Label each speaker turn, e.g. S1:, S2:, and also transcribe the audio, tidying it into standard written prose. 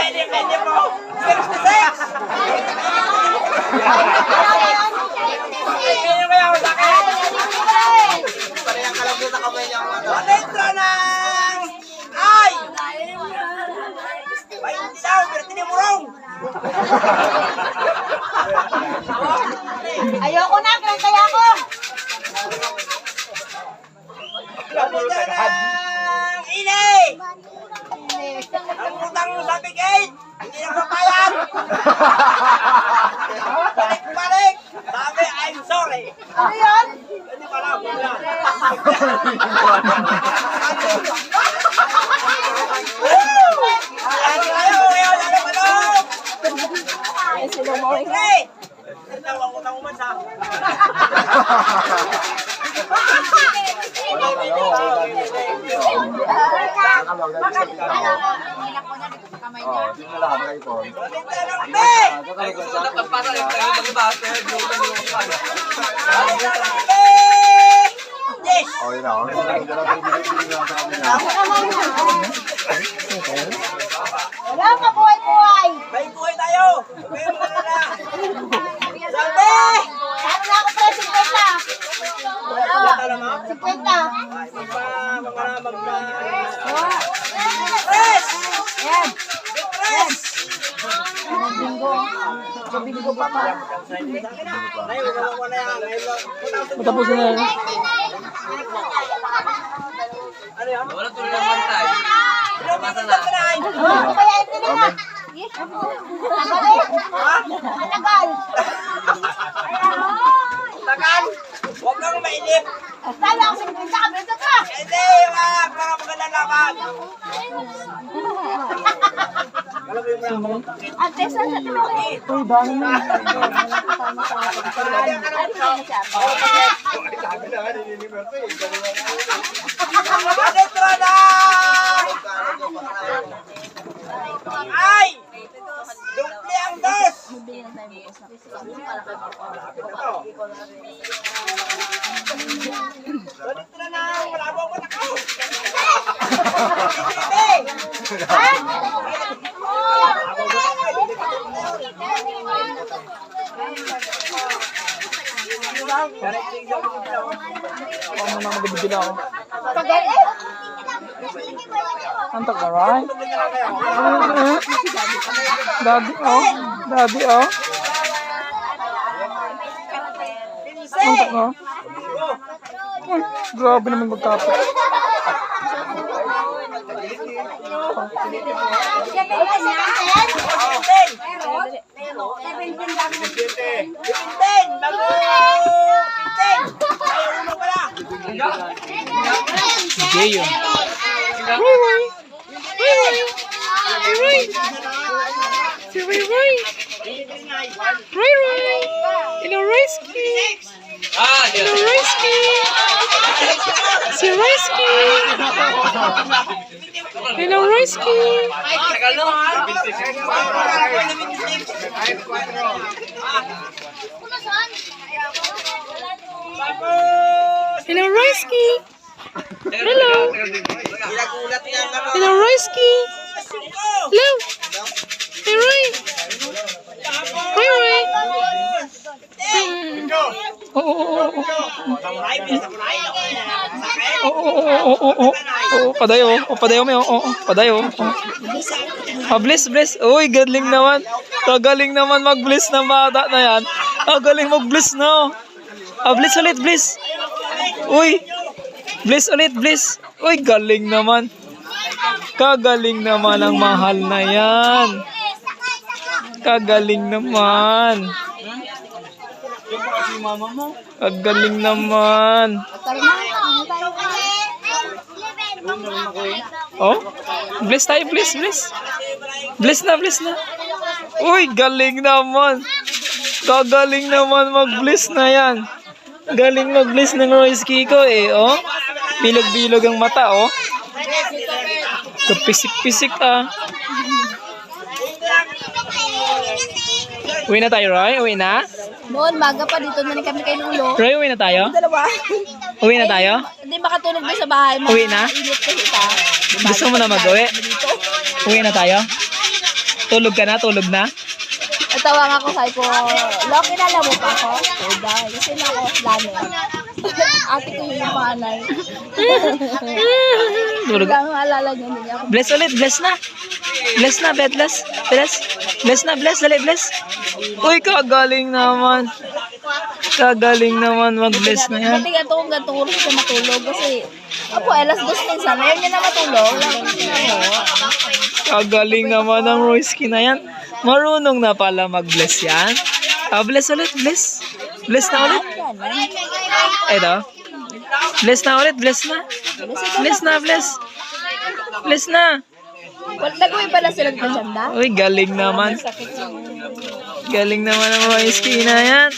S1: Hindi po. 66! Kaya kaya ako sa akin. Parehang kalabot na kamay niya. Adentro ng... Ay! Ay, hindi daw. Pero tinimurong.
S2: Ayoko na, kaya ako.
S1: Adentro ng... Inay! Ang utang sa bigate! Hindi na papayag! Balik-balik! Sabi, I'm sorry!
S2: Ano yun?
S1: Hindi pala, wala. Hey! Tawag ko ng umansa.
S2: Wala ka, buhay-buhay.
S1: May buhay tayo! May buhay na! Sabi!
S2: Saan na ako pala, 50?
S1: Wala ka naman?
S2: 50.
S1: Press!
S2: Yan.
S1: Press!
S2: Bingo pa pa.
S3: Matapos na yan.
S1: Ano yan?
S4: Wala tuloy ng bantay. Basta na.
S2: Ano kaya ito nila? Matagal.
S1: Tagal! Huwag kang mainip!
S2: Kala ko 50 ka, beto ka.
S1: Hindi! Wag! Para magandang laban!
S2: Ate, saan sa tinawag?
S3: Uy, dami na.
S1: Adentro na! Ay! Dupli ang dos! Adentro na! Wala mo ako nakaw!
S3: Ano na magabigil ako.
S2: Tagal eh.
S3: Antok ka, right? Daddy, oh. Daddy, oh. Antok ka. Uy, grabe naman magkapit.
S1: Pinten! Bago! Pinten! Ay, uno pala!
S3: Gay yun. Si Ray Ray. Ray Ray. Hello, Risky. Hello, Risky. Si Risky. Hello, Risky.
S4: Tagal na.
S3: Hello, Risky. Hello.
S1: Ginagulat yan naman!
S3: Hello, Risky. Hello. Hey, Ray. Ray Ray. Padayo, padayo mo, padayo. Bless. Uy, galing naman. Kagaling naman mag-bless ng bata na yan. Galing mag-bless na. Bless ulit, bless. Uy, bless ulit, bless. Uy, galing naman. Kagaling naman ang mahal na yan. Kagaling naman. Kagaling naman. Oh, bless tayo, bless. Bless na. Uy, galing naman. Kagaling naman mag-bless na yan. Galing mag-bless ng Royce Kiko eh, oh. Bilog-bilog ang mata, oh. Kapisik-pisik, ah. Uwi na tayo, Roy? Uwi na?
S2: Noon, maga pa dito na kami kay Lulo.
S3: Roy, uwi na tayo?
S2: Dalawa.
S3: Uwi na tayo?
S2: Hindi makatulog doon sa bahay.
S3: Uwi na?
S2: Init kasi ita.
S3: Gusto mo na mag-uwi?
S2: Dito.
S3: Uwi na tayo? Tulog ka na? Tulog na?
S2: Natawag ako sa ko, Lo, kilala mo pa ako? Oo, dahil. Kasi na ako, lalo. Ate ko yung panay.
S3: Tulog.
S2: Lang alala niya niya ako.
S3: Bless ulit, bless na. Bless na, bless, bless. Bless. Bless na, bless, dali, bless. Uy, kagaling naman. Kagaling naman mag-bless na yan.
S2: Pati nga itong gatulog sa matulog kasi apo, alas 2 minsan. Ngayon niya na matulog.
S3: Kagaling naman ang Royski na yan. Marunong na pala mag-bless yan. Bless ulit, bless. Bless na ulit. Ito. Bless na ulit, bless na. Bless na, bless. Bless na.
S2: Nagawin pa na sila ng sanda?
S3: Uy, galing naman. Galing naman ang Royski na yan.